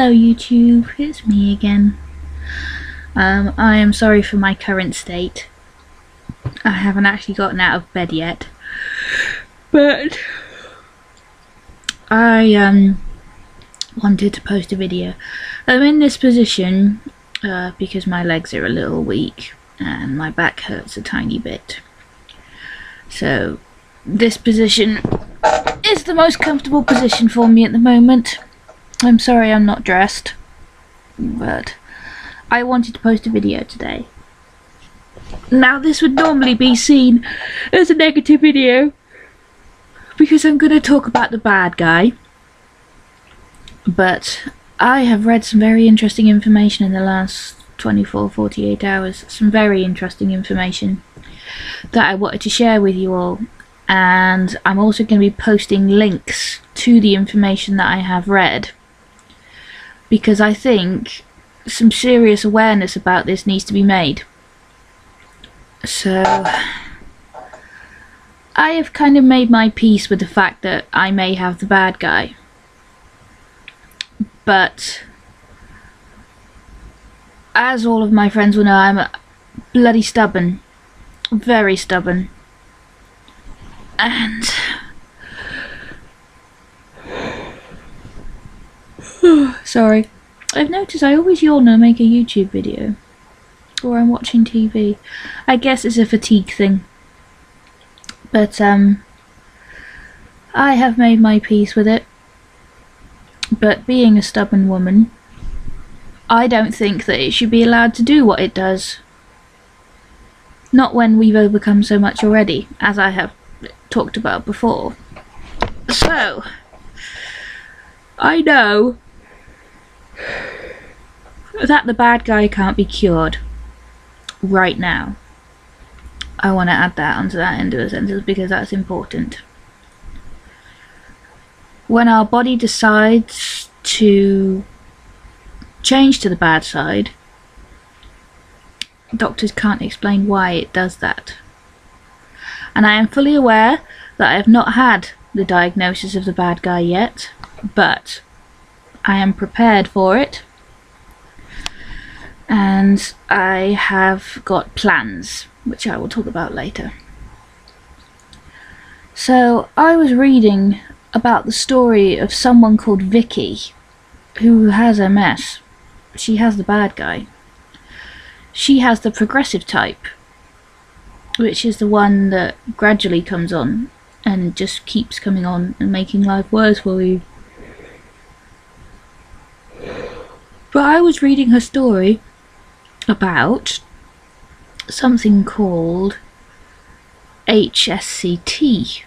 Hello YouTube, it's me again. I am sorry for my current state. I haven't actually gotten out of bed yet, but I wanted to post a video. I'm in this position because my legs are a little weak and my back hurts a tiny bit. So this position is the most comfortable position for me at the moment. I'm sorry I'm not dressed, but I wanted to post a video today. Now this would normally be seen as a negative video because I'm going to talk about the bad guy, but I have read some very interesting information in the last 24-48 hours, some very interesting information that I wanted to share with you all, and I'm also going to be posting links to the information that I have read, because I think some serious awareness about this needs to be made. So I have kind of made my peace with the fact that I may have the bad guy, but as all of my friends will know, I'm bloody stubborn, very stubborn, and sorry. I've noticed I always yawn when I make a YouTube video, or I'm watching TV. I guess it's a fatigue thing. But I have made my peace with it. But being a stubborn woman, I don't think that it should be allowed to do what it does. Not when we've overcome so much already, as I have talked about before. So I know that the bad guy can't be cured right now. I want to add that onto that end of the sentence because that's important. When our body decides to change to the bad side, doctors can't explain why it does that. And I am fully aware that I have not had the diagnosis of the bad guy yet, but I am prepared for it, and I have got plans, which I will talk about later. So I was reading about the story of someone called Vicky who has MS. She has the bad guy. She has the progressive type, which is the one that gradually comes on and just keeps coming on and making life worse for you. But I was reading her story about something called HSCT,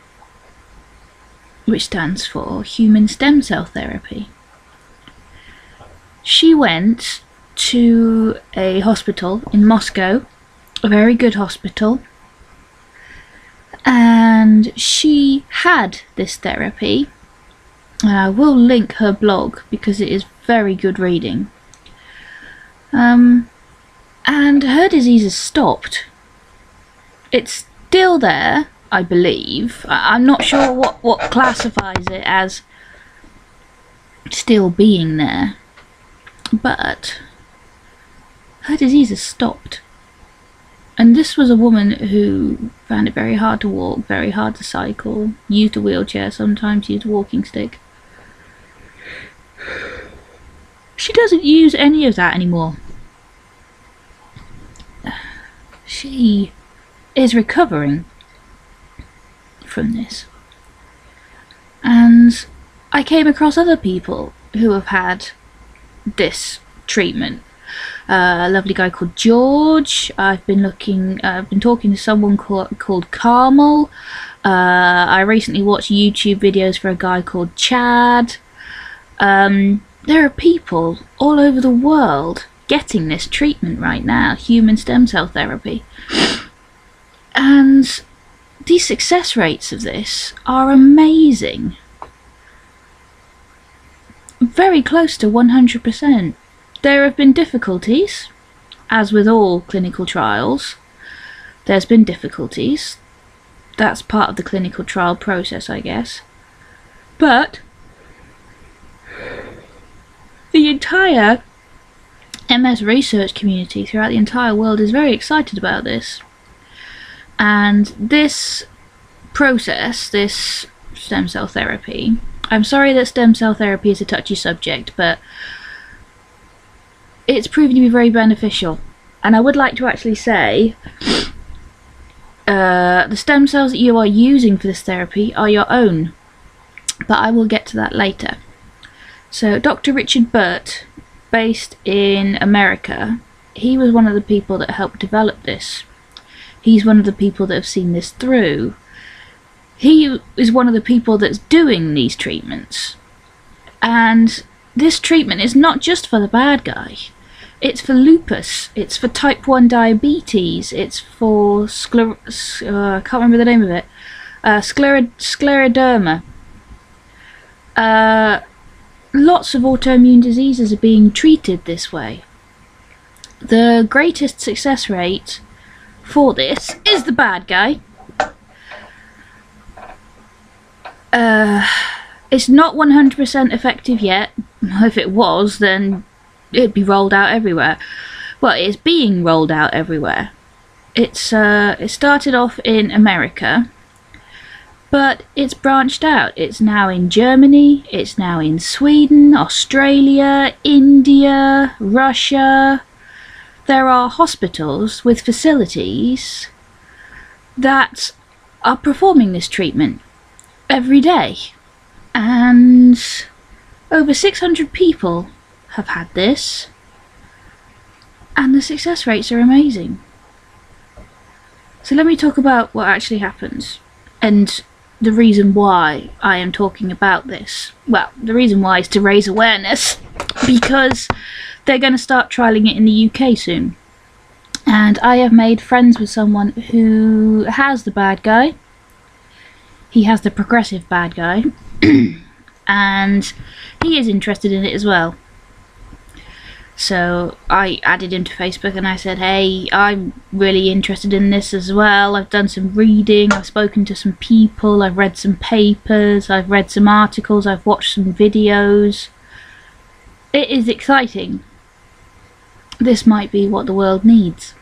which stands for Human Stem Cell Therapy. She went to a hospital in Moscow, a very good hospital, and she had this therapy. I will link her blog because it is very good reading. And her disease has stopped. It's still there, I believe. I'm not sure what classifies it as still being there, but her disease has stopped. And this was a woman who found it very hard to walk, very hard to cycle, used a wheelchair, sometimes used a walking stick. She doesn't use any of that anymore. She is recovering from this. And I came across other people who have had this treatment. A lovely guy called George. I've been talking to someone called Carmel. I recently watched YouTube videos for a guy called Chad. There are people all over the world getting this treatment right now, human stem cell therapy. And the success rates of this are amazing. Very close to 100%. There have been difficulties, as with all clinical trials. There's been difficulties. That's part of the clinical trial process, I guess. But The entire MS research community throughout the entire world is very excited about this. And this process, this stem cell therapy, I'm sorry that stem cell therapy is a touchy subject, but it's proven to be very beneficial. And I would like to actually say the stem cells that you are using for this therapy are your own, but I will get to that later. So Dr. Richard Burt, based in America, he was one of the people that helped develop this. He's one of the people that have seen this through. He is one of the people that's doing these treatments. And this treatment is not just for the bad guy. It's for lupus, it's for type 1 diabetes, it's for I can't remember the name of it, scleroderma. Lots of autoimmune diseases are being treated this way. The greatest success rate for this is the bad guy. It's not 100% effective yet. If it was, then it'd be rolled out everywhere. Well, it's being rolled out everywhere. It started off in America, but it's branched out. It's now in Germany, it's now in Sweden, Australia, India, Russia. There are hospitals with facilities that are performing this treatment every day. And over 600 people have had this, and the success rates are amazing. So let me talk about what actually happens, and the reason why I am talking about this. Well, the reason why is to raise awareness, because they're going to start trialling it in the UK soon. And I have made friends with someone who has the bad guy. He has the progressive bad guy, and he is interested in it as well. So I added him to Facebook and I said, hey, I'm really interested in this as well. I've done some reading, I've spoken to some people, I've read some papers, I've read some articles, I've watched some videos. It is exciting. This might be what the world needs.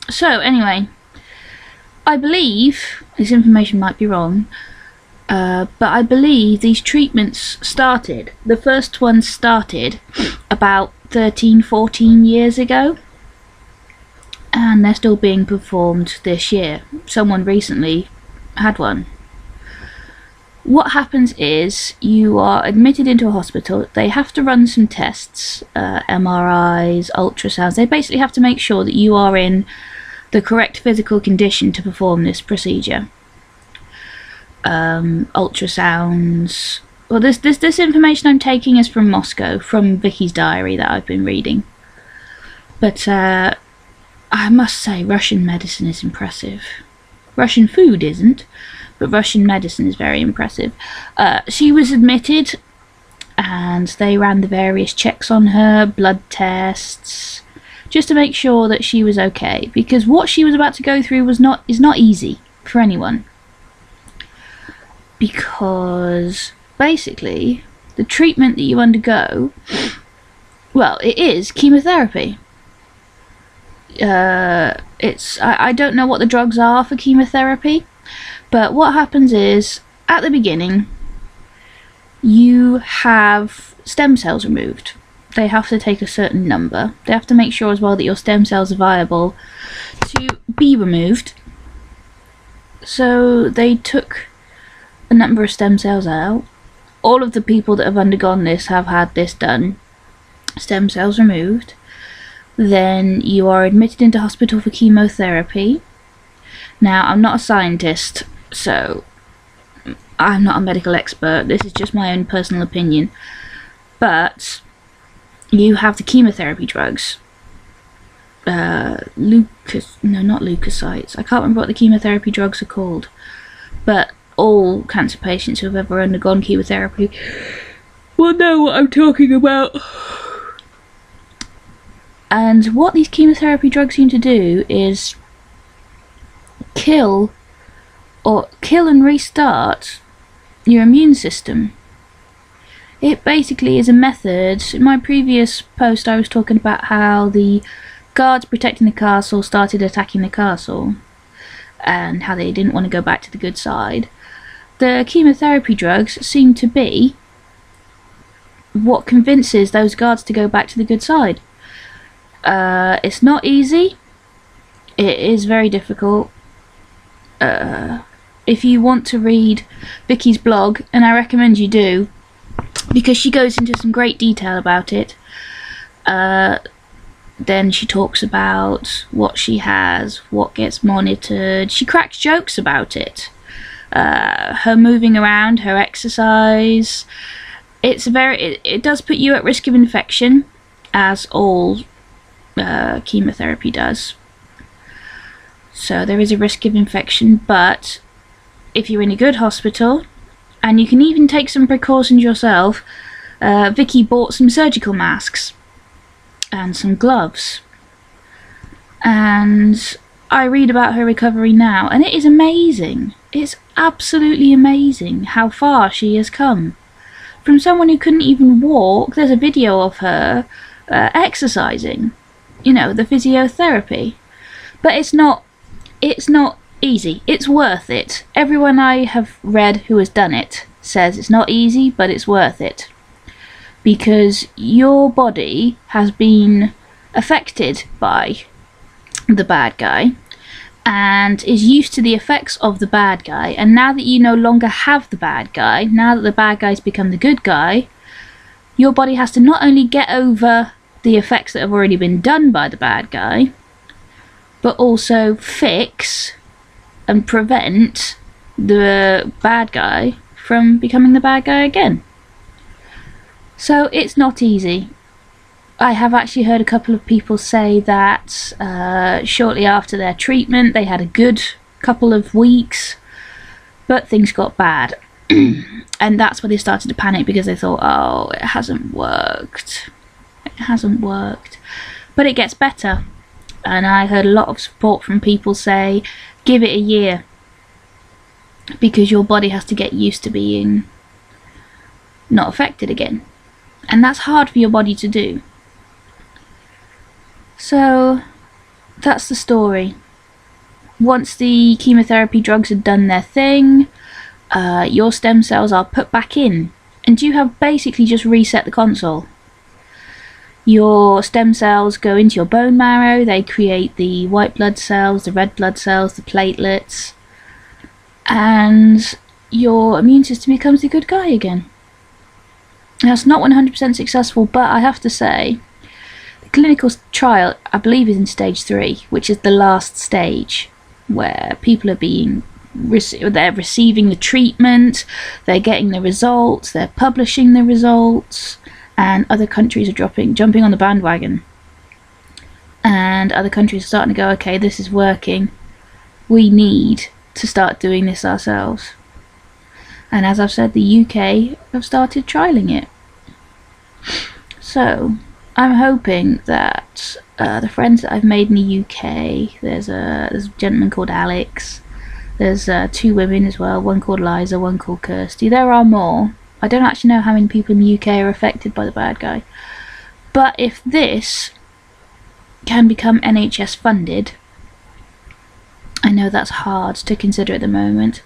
So anyway, I believe, this information might be wrong, but I believe these treatments started, the first one started about 13-14 years ago, and they're still being performed this year. Someone recently had one. What happens is you are admitted into a hospital. They have to run some tests, MRIs, ultrasounds. They basically have to make sure that you are in the correct physical condition to perform this procedure. Ultrasounds. Well, this information I'm taking is from Moscow, from Vicky's diary that I've been reading. But I must say, Russian medicine is impressive. Russian food isn't, but Russian medicine is very impressive. She was admitted, and they ran the various checks on her, blood tests, just to make sure that she was okay. Because what she was about to go through is not easy for anyone. Because basically, the treatment that you undergo, well, it is chemotherapy. I don't know what the drugs are for chemotherapy, but what happens is, at the beginning, you have stem cells removed. They have to take a certain number. They have to make sure as well that your stem cells are viable to be removed. So they took a number of stem cells out. All of the people that have undergone this have had this done. Stem cells removed. Then you are admitted into hospital for chemotherapy. Now, I'm not a scientist, so I'm not a medical expert. This is just my own personal opinion. But you have the chemotherapy drugs. Not leukocytes. I can't remember what the chemotherapy drugs are called. But all cancer patients who have ever undergone chemotherapy will know what I'm talking about. And what these chemotherapy drugs seem to do is kill and restart your immune system. It basically is a method. In my previous post I was talking about how the guards protecting the castle started attacking the castle and how they didn't want to go back to the good side. The chemotherapy drugs seem to be what convinces those guards to go back to the good side. It's not easy. It is very difficult. If you want to read Vicky's blog, and I recommend you do, because she goes into some great detail about it, then she talks about what she has, what gets monitored. She cracks jokes about it. Her moving around, her exercise. It does put you at risk of infection, as all chemotherapy does. So there is a risk of infection, but if you're in a good hospital, and you can even take some precautions yourself, Vicky bought some surgical masks and some gloves. And I read about her recovery now, and it is amazing. It's absolutely amazing how far she has come. From someone who couldn't even walk, there's a video of her exercising, the physiotherapy. But it's not easy. It's worth it. Everyone I have read who has done it says it's not easy, but it's worth it. Because your body has been affected by the bad guy and is used to the effects of the bad guy, and now that you no longer have the bad guy, now that the bad guy's become the good guy, your body has to not only get over the effects that have already been done by the bad guy, but also fix and prevent the bad guy from becoming the bad guy again. So it's not easy. I have actually heard a couple of people say that shortly after their treatment they had a good couple of weeks, but things got bad. And that's when they started to panic, because they thought, oh, it hasn't worked. It hasn't worked. But it gets better. And I heard a lot of support from people say, give it a year, because your body has to get used to being not affected again. And that's hard for your body to do. So that's the story. Once the chemotherapy drugs have done their thing, your stem cells are put back in, and you have basically just reset the console. Your stem cells go into your bone marrow, they create the white blood cells, the red blood cells, the platelets, and your immune system becomes the good guy again. Now, it's not 100% successful, but I have to say, the clinical trial, I believe, is in stage 3, which is the last stage, where people are they're receiving the treatment, they're getting the results, they're publishing the results, and other countries are jumping on the bandwagon. And other countries are starting to go, okay, this is working. We need to start doing this ourselves. And as I've said, the UK have started trialling it. So I'm hoping that the friends that I've made in the UK, there's a gentleman called Alex, there's 2 women as well, one called Liza, one called Kirsty. There are more. I don't actually know how many people in the UK are affected by the bad guy. But if this can become NHS funded, I know that's hard to consider at the moment,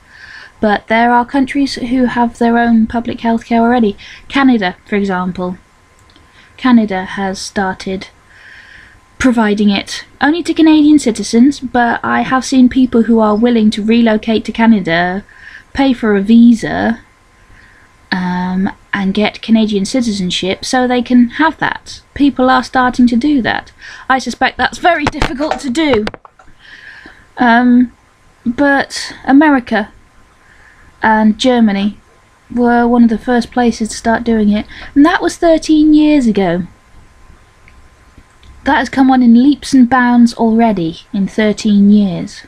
but there are countries who have their own public health care already. Canada, for example. Canada has started providing it only to Canadian citizens, but I have seen people who are willing to relocate to Canada, pay for a visa, and get Canadian citizenship so they can have that. People are starting to do that. I suspect that's very difficult to do. But America and Germany were one of the first places to start doing it, and that was 13 years ago. That has come on in leaps and bounds already in 13 years.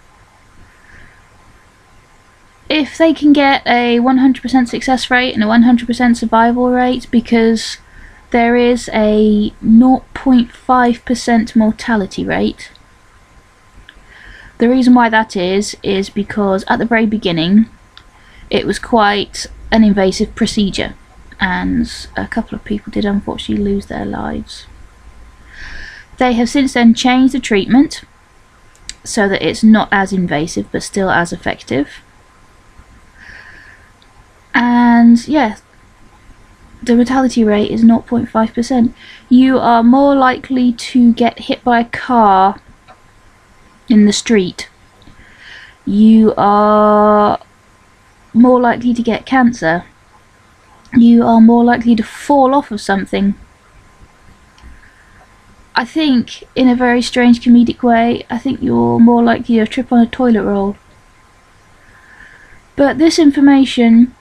If they can get a 100% success rate and a 100% survival rate, because there is a 0.5% mortality rate. The reason why that is because at the very beginning it was quite an invasive procedure. and a couple of people did unfortunately lose their lives. They have since then changed the treatment so that it's not as invasive but still as effective. And yeah, the mortality rate is 0.5%. You are more likely to get hit by a car in the street. You are more likely to get cancer. You are more likely to fall off of something. I think, in a very strange comedic way, I think you're more likely to trip on a toilet roll. But this information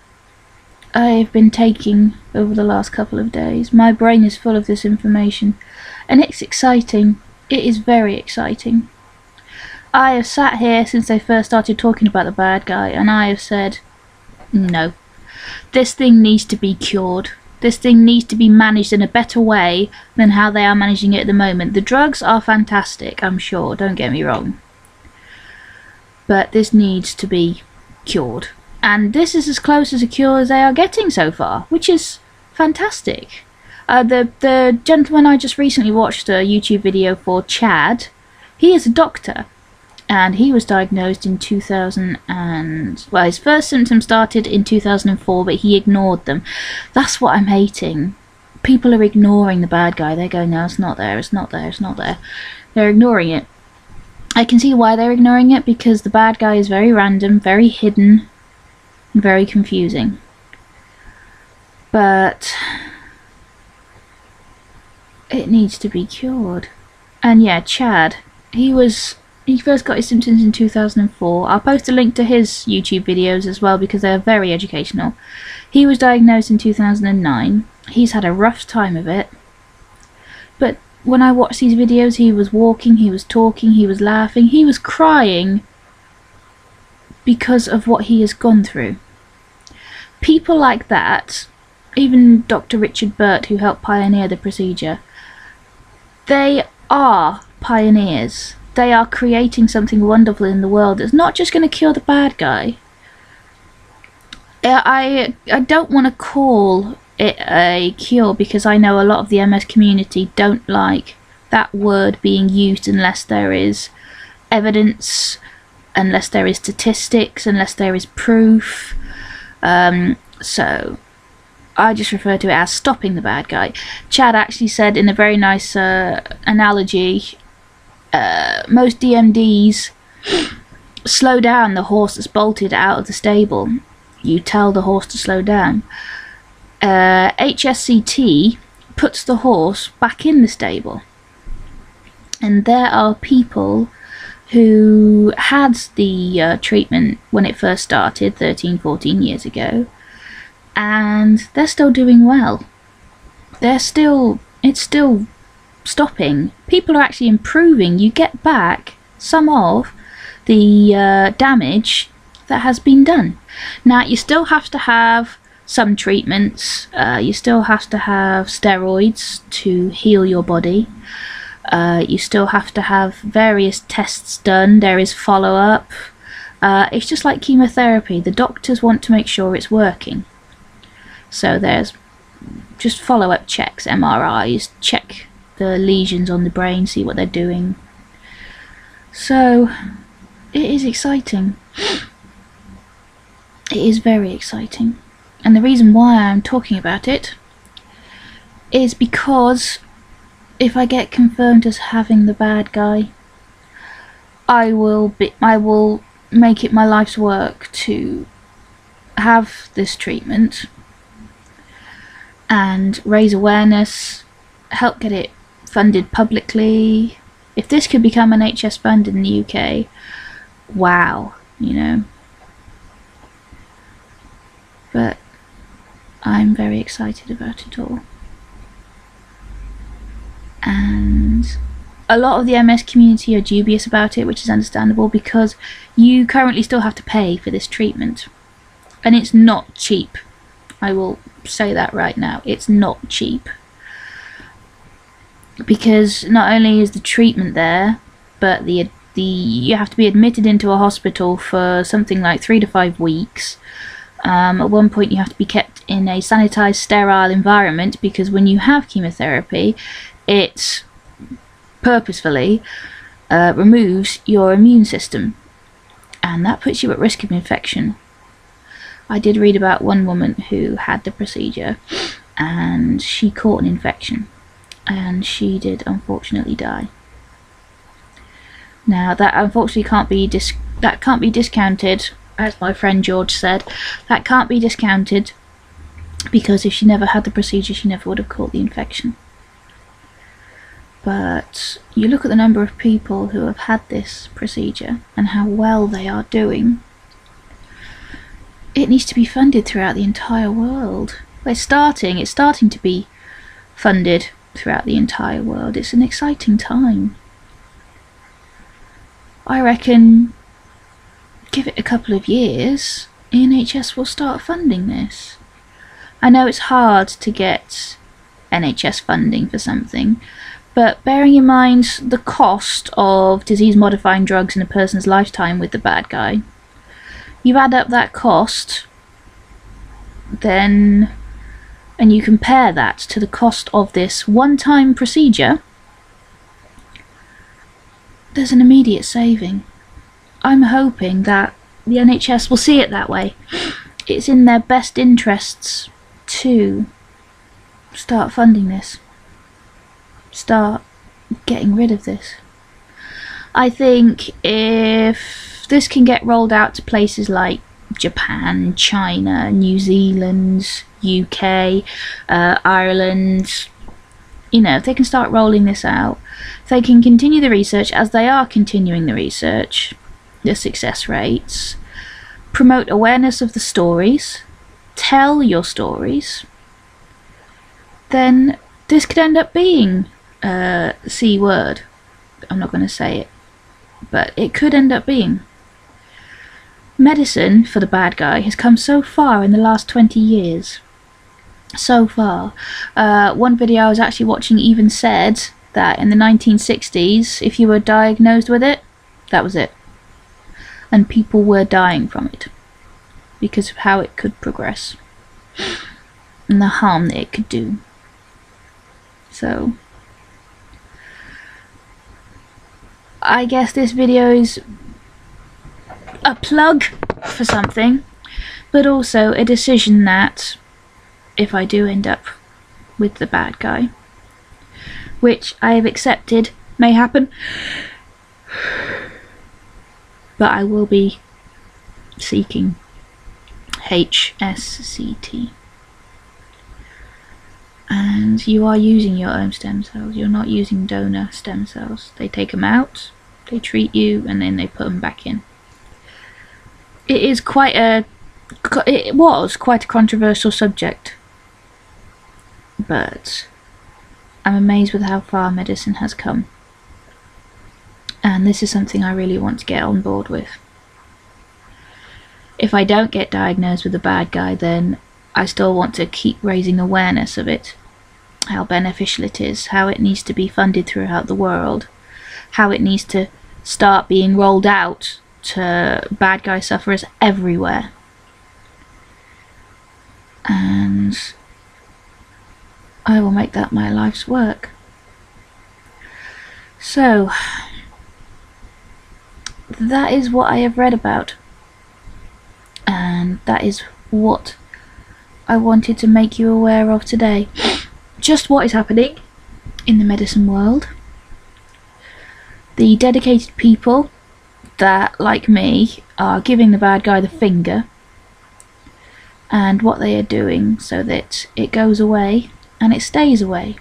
I've been taking over the last couple of days. My brain is full of this information, and it's exciting. It is very exciting. I have sat here since they first started talking about the bad guy, and I have said, no. This thing needs to be cured. This thing needs to be managed in a better way than how they are managing it at the moment. The drugs are fantastic, I'm sure, don't get me wrong. But this needs to be cured. And this is as close as a cure as they are getting so far, which is fantastic. The gentleman I just recently watched a YouTube video for, Chad, he is a doctor, and he was diagnosed in 2000 and... well, his first symptoms started in 2004, but he ignored them. That's what I'm hating. People are ignoring the bad guy. They're going, no, it's not there, it's not there, it's not there. They're ignoring it. I can see why they're ignoring it, because the bad guy is very random, very hidden, very confusing. But it needs to be cured. And yeah, Chad, he first got his symptoms in 2004. I'll post a link to his YouTube videos as well, because they're very educational. He was diagnosed in 2009. He's had a rough time of it, but when I watched these videos, he was walking, he was talking, he was laughing, he was crying because of what he has gone through. People like that, even Dr. Richard Burt, who helped pioneer the procedure, they are pioneers. They are creating something wonderful in the world. It's not just going to cure the bad guy. I don't want to call it a cure, because I know a lot of the MS community don't like that word being used unless there is evidence, unless there is statistics, unless there is proof. So I just refer to it as stopping the bad guy. Chad actually said in a very nice analogy, most DMDs slow down the horse that's bolted out of the stable. You tell the horse to slow down. HSCT puts the horse back in the stable. And there are people who had the treatment when it first started 13-14 years ago, and they're still doing well. It's still stopping. People are actually improving. You get back some of the damage that has been done. Now, you still have to have some treatments. You still have to have steroids to heal your body. You still have to have various tests done. There is follow-up. It's just like chemotherapy. The doctors want to make sure it's working. So there's just follow-up checks, MRIs, check the lesions on the brain, see what they're doing. So it is exciting. It is very exciting. And the reason why I'm talking about it is because if I get confirmed as having the bad guy, I will make it my life's work to have this treatment and raise awareness, help get it funded publicly. If this could become an HS fund in the UK, wow, you know. But I'm very excited about it all. And a lot of the MS community are dubious about it, which is understandable, because you currently still have to pay for this treatment. And it's not cheap. I will say that right now. It's not cheap. Because not only is the treatment there, but you have to be admitted into a hospital for something like 3 to 5 weeks. At one point you have to be kept in a sanitized, sterile environment, because when you have chemotherapy, it purposefully removes your immune system, and that puts you at risk of infection. I did read about one woman who had the procedure and she caught an infection, and she did unfortunately die. Now that unfortunately can't be discounted, as my friend George said. That can't be discounted, because if she never had the procedure, she never would have caught the infection. But you look at the number of people who have had this procedure and how well they are doing. It needs to be funded throughout the entire world. It's starting to be funded throughout the entire world. It's an exciting time. I reckon, give it a couple of years, NHS will start funding this. I know it's hard to get NHS funding for something, but bearing in mind the cost of disease-modifying drugs in a person's lifetime with the bad guy, you add up that cost, then, and you compare that to the cost of this one-time procedure, there's an immediate saving. I'm hoping that the NHS will see it that way. It's in their best interests to start funding this. Start getting rid of this. I think if this can get rolled out to places like Japan, China, New Zealand, UK, Ireland, if they can start rolling this out, if they can continue the research as they are continuing the research, the success rates, promote awareness of the stories, tell your stories, then this could end up being a C word. I'm not going to say it, but it could end up being. Medicine for the bad guy has come so far in the last 20 years. So far. One video I was actually watching even said that in the 1960s, if you were diagnosed with it, that was it. And people were dying from it because of how it could progress and the harm that it could do. So I guess this video is a plug for something, but also a decision that, if I do end up with the bad guy, which I have accepted may happen, but I will be seeking HSCT. And you are using your own stem cells. You're not using donor stem cells. They take them out, they treat you, and then they put them back in. It was quite a controversial subject, but I'm amazed with how far medicine has come. And this is something I really want to get on board with. If I don't get diagnosed with the bad guy, then I still want to keep raising awareness of it, how beneficial it is, how it needs to be funded throughout the world, how it needs to start being rolled out to bad guy sufferers everywhere. And I will make that my life's work. So that is what I have read about, and that is what I wanted to make you aware of today. Just what is happening in the medicine world. The dedicated people that, like me, are giving the bad guy the finger, and what they are doing so that it goes away and it stays away.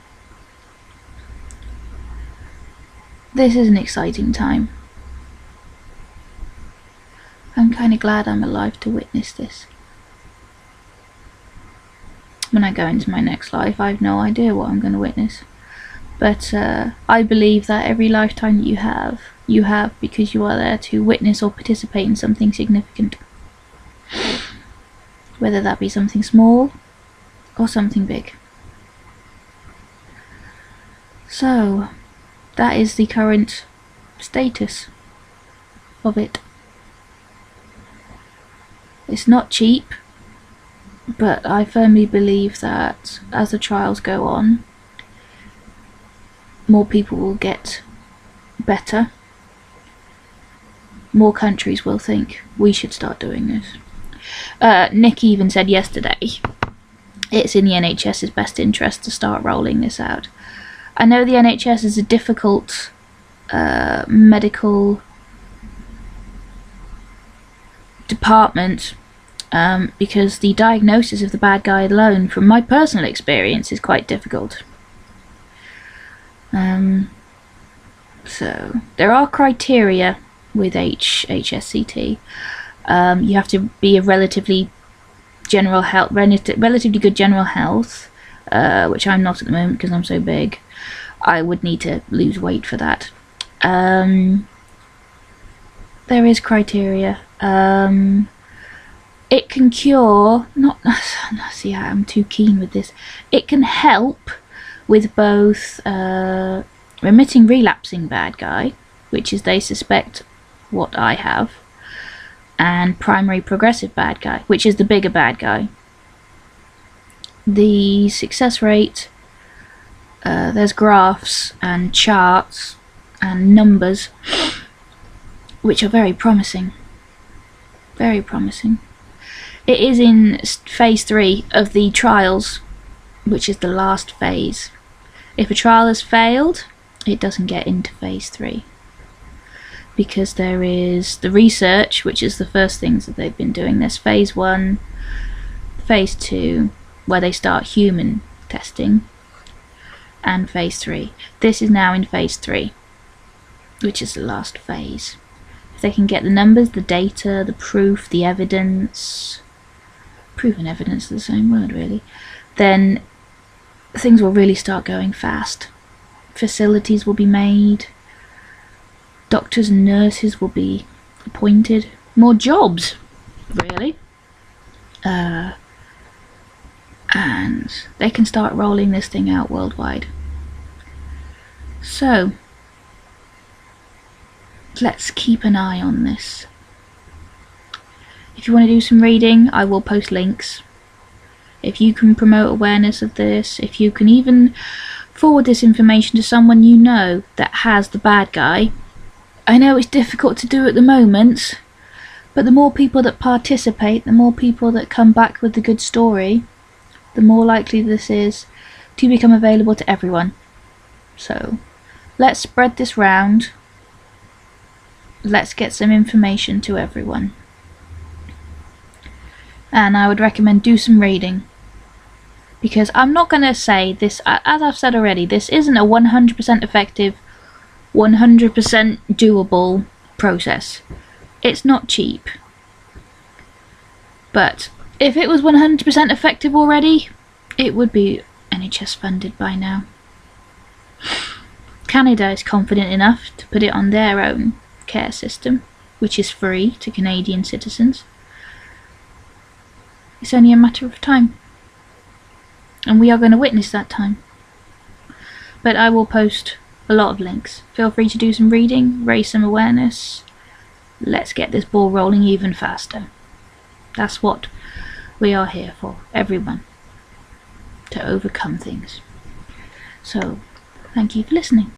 This is an exciting time. I'm kind of glad I'm alive to witness this. When I go into my next life, I have no idea what I'm going to witness. But I believe that every lifetime that you have because you are there to witness or participate in something significant. Whether that be something small or something big. So, that is the current status of it. It's not cheap, But I firmly believe that as the trials go on, more people will get better. More countries will think we should start doing this. Nick even said yesterday it's in the NHS's best interest to start rolling this out. I know the NHS is a difficult medical department because the diagnosis of the bad guy alone, from my personal experience, is quite difficult. So there are criteria with HSCT. You have to be a relatively good general health, which I'm not at the moment because I'm so big. I would need to lose weight for that. There is criteria. It can cure, see, I'm too keen with this. It can help with both remitting relapsing bad guy, which is they suspect what I have, and primary progressive bad guy, which is the bigger bad guy. The success rate, there's graphs and charts and numbers which are very promising. Very promising. It is in phase 3 of the trials, which is the last phase. If a trial has failed, it doesn't get into phase 3. Because there is the research, which is the first things that they've been doing. There's phase 1, phase 2, where they start human testing, and phase 3. This is now in phase 3, which is the last phase. If they can get the numbers, the data, the proof, the evidence, proof and evidence are the same word really, then things will really start going fast. Facilities will be made, doctors and nurses will be appointed, more jobs, really. And they can start rolling this thing out worldwide. So, let's keep an eye on this. If you want to do some reading, I will post links. If you can promote awareness of this, if you can even forward this information to someone you know that has the bad guy. I know it's difficult to do at the moment, but the more people that participate, the more people that come back with the good story, the more likely this is to become available to everyone. So, let's spread this round. Let's get some information to everyone. And I would recommend do some reading, because I'm not going to say this, as I've said already, this isn't a 100% effective, 100% doable process. It's not cheap. But if it was 100% effective already, it would be NHS funded by now. Canada is confident enough to put it on their own care system, which is free to Canadian citizens. It's only a matter of time, and we are going to witness that time. But I will post a lot of links. Feel free to do some reading, raise some awareness. Let's get this ball rolling even faster. That's what we are here for, everyone, to overcome things. So, thank you for listening.